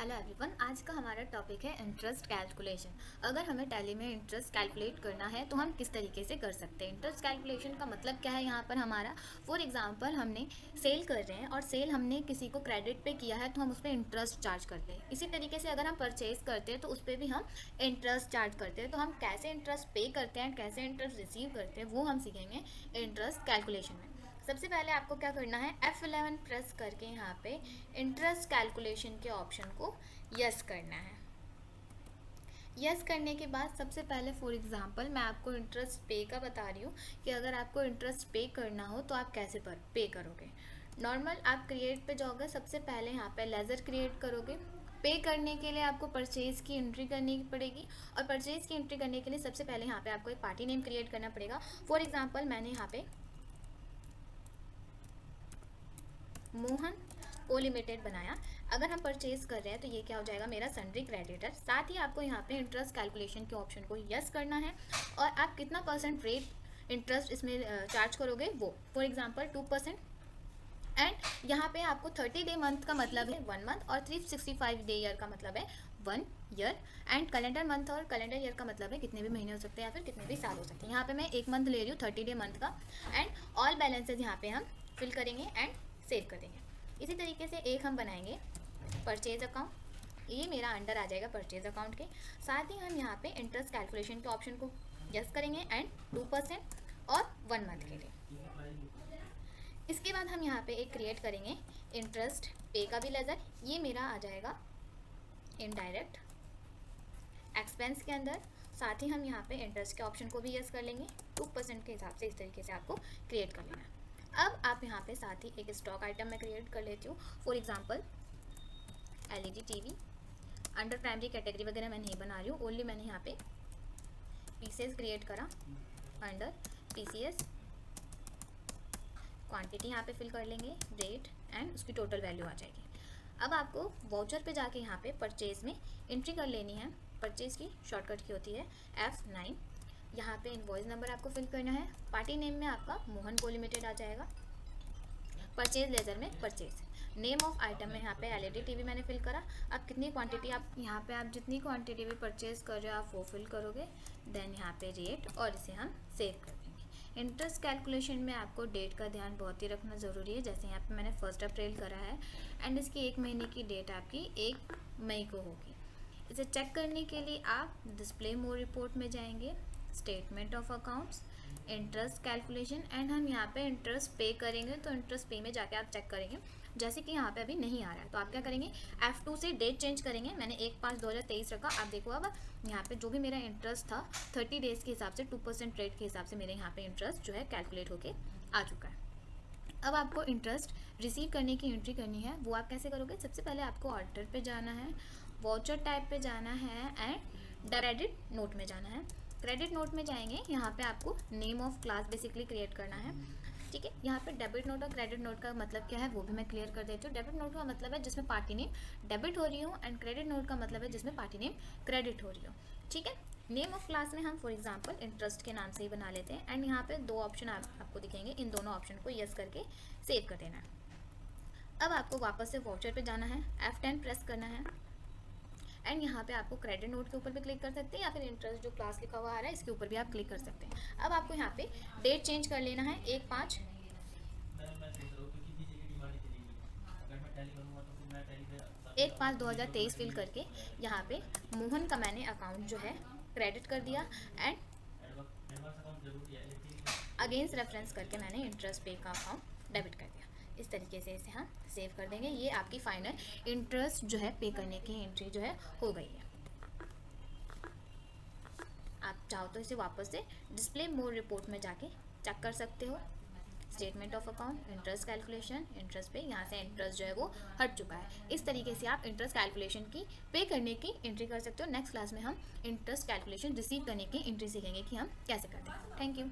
Hello everyone, आज का हमारा टॉपिक है इंटरेस्ट कैलकुलेशन। अगर हमें टैली में इंटरेस्ट कैलकुलेट करना है तो हम किस तरीके से कर सकते हैं। इंटरेस्ट कैलकुलेशन का मतलब क्या है यहाँ पर हमारा, फॉर एग्जांपल हमने सेल कर रहे हैं और सेल हमने किसी को क्रेडिट पे किया है तो हम उस पर इंटरेस्ट चार्ज करते हैं। इसी तरीके से अगर हम परचेज करते हैं तो उस पर भी हम इंटरेस्ट चार्ज करते हैं। तो हम कैसे इंटरेस्ट पे करते हैं, कैसे इंटरेस्ट रिसीव करते हैं, वो हम सीखेंगे इंटरेस्ट कैलकुलेशन में। सबसे पहले आपको क्या करना है, F11 प्रेस करके यहाँ पे इंटरेस्ट कैलकुलेशन के ऑप्शन को यस करना है। यस करने के बाद सबसे पहले फॉर एग्जांपल मैं आपको इंटरेस्ट पे का बता रही हूँ कि अगर आपको इंटरेस्ट पे करना हो तो आप कैसे पे करोगे। नॉर्मल आप क्रिएट पे जाओगे, सबसे पहले यहाँ पे लेजर क्रिएट करोगे। पे करने के लिए आपको परचेज की एंट्री करनी पड़ेगी और परचेज की एंट्री करने के लिए सबसे पहले यहाँ पे आपको एक पार्टी नेम क्रिएट करना पड़ेगा। फॉर एग्जाम्पल मैंने यहाँ पे मोहन को लिमिटेड बनाया। अगर हम परचेज कर रहे हैं तो ये क्या हो जाएगा, मेरा सन्ड्री क्रेडिटर। साथ ही आपको यहाँ पे इंटरेस्ट कैलकुलेशन के ऑप्शन को यस करना है और आप कितना परसेंट रेट इंटरेस्ट इसमें चार्ज करोगे वो, फॉर एग्जांपल 2%। एंड यहाँ पे आपको 30 डे मंथ का मतलब है 1 मंथ और 365 डे ईयर का मतलब है 1 ईयर। एंड कैलेंडर मंथ और कैलेंडर ईयर का मतलब है कितने भी महीने हो सकते हैं या फिर कितने भी साल हो सकते हैं। यहाँ पे मैं 1 मंथ ले रही हूँ 30 डे मंथ का। एंड ऑल बैलेंसेज यहाँ पे हम फिल करेंगे एंड सेव कर देंगे। इसी तरीके से एक हम बनाएंगे परचेज अकाउंट, ये मेरा अंडर आ जाएगा परचेज अकाउंट के। साथ ही हम यहाँ पे इंटरेस्ट कैलकुलेशन के ऑप्शन को यस करेंगे एंड 2% और 1 मंथ के लिए। इसके बाद हम यहाँ पे एक क्रिएट करेंगे इंटरेस्ट पे का भी लेजर, ये मेरा आ जाएगा इनडायरेक्ट एक्सपेंस के अंदर। साथ ही हम यहाँ पे इंटरेस्ट के ऑप्शन को भी यस कर लेंगे 2% के हिसाब से। इस तरीके से आपको क्रिएट कर लेना है। अब आप यहाँ पे साथ ही एक स्टॉक आइटम मैं क्रिएट कर लेती हूँ। For example LED TV. Under primary category वगैरह मैं नहीं बना रही हूँ, ओनली मैंने यहाँ पे पीसेस क्रिएट करा। अंडर पीसीएस क्वांटिटी यहाँ पे फिल कर लेंगे, रेट एंड उसकी टोटल वैल्यू आ जाएगी। अब आपको वाउचर पे जाके यहाँ पे परचेज में एंट्री कर लेनी है। परचेज की शॉर्टकट की होती है F9। यहाँ पे इनवॉइस नंबर आपको फिल करना है। पार्टी नेम में आपका मोहन को लिमिटेड आ जाएगा। परचेज लेजर में परचेज नेम ऑफ आइटम में यहाँ पे एलईडी टीवी मैंने फिल करा। अब कितनी क्वांटिटी आप यहाँ पे आप जितनी क्वांटिटी भी परचेज कर रहे हो आप वो फिल करोगे। देन यहाँ पे रेट और इसे हम सेव कर देंगे। इंटरेस्ट कैलकुलेशन में आपको डेट का ध्यान बहुत ही रखना ज़रूरी है। जैसे यहाँ पे मैंने 1 अप्रैल करा है एंड इसकी 1 महीने की डेट आपकी 1 मई को होगी। इसे चेक करने के लिए आप डिस्प्ले मोर रिपोर्ट में जाएंगे, statement of accounts, interest calculation and हम यहाँ पे इंटरेस्ट पे करेंगे। तो इंटरेस्ट पे में जाके आप चेक करेंगे, जैसे कि यहाँ पे अभी नहीं आ रहा है तो आप क्या करेंगे, F2 से डेट चेंज करेंगे। मैंने 1/5/2023 रखा। आप देखो अब यहाँ पे जो भी मेरा इंटरेस्ट था 30 डेज के हिसाब से 2% रेट के हिसाब से मेरे यहाँ पे इंटरेस्ट जो है कैलकुलेट होके आ चुका है। अब आपको इंटरेस्ट रिसीव करने की एंट्री करनी है, वो आप कैसे करोगे। सबसे पहले आपको ऑर्डर पे जाना है, वाउचर टाइप पे जाना है एंड क्रेडिट नोट में जाना है। क्रेडिट नोट में जाएंगे, यहाँ पे आपको name of class basically create करना है। ठीक है, यहाँ पे डेबिट नोट और क्रेडिट नोट का मतलब क्या है वो भी मैं क्लियर कर देती हूँ। डेबिट नोट का मतलब है जिसमें पार्टी नेम डेबिट हो रही हो एंड क्रेडिट नोट का मतलब है जिसमें पार्टी नेम क्रेडिट हो रही हो। ठीक है, नेम ऑफ क्लास में हम फॉर एग्जांपल इंटरेस्ट के नाम से ही बना लेते हैं। एंड यहाँ पे 2 ऑप्शन आपको दिखेंगे, इन दोनों ऑप्शन को यस करके सेव कर देना है। अब आपको वापस से वाउचर पे जाना है, F10 प्रेस करना है एंड यहाँ पे आपको क्रेडिट नोट के ऊपर भी क्लिक कर सकते हैं या फिर इंटरेस्ट जो क्लास लिखा हुआ आ रहा है इसके ऊपर भी आप क्लिक कर सकते हैं। अब आपको यहाँ पे डेट चेंज कर लेना है 1/5/2023 फिल करके यहाँ पे मोहन का मैंने अकाउंट जो है क्रेडिट कर दिया एंड अगेंस्ट रेफरेंस करके मैंने इंटरेस्ट पे का अकाउंट डेबिट कर दिया। इस तरीके से इसे हम सेव कर देंगे। ये आपकी फाइनल इंटरेस्ट जो है पे करने की एंट्री जो है हो गई है। आप चाहो तो इसे वापस से डिस्प्ले मोर रिपोर्ट में जाके चेक कर सकते हो। Statement of account, interest calculation, interest पे, यहाँ से इंटरेस्ट जो है वो हट चुका है। इस तरीके से आप इंटरेस्ट कैलकुलेशन की पे करने की एंट्री कर सकते हो। नेक्स्ट क्लास में हम इंटरेस्ट कैलकुलेशन रिसीव करने की एंट्री सीखेंगे कि हम कैसे करते हैं। Thank you.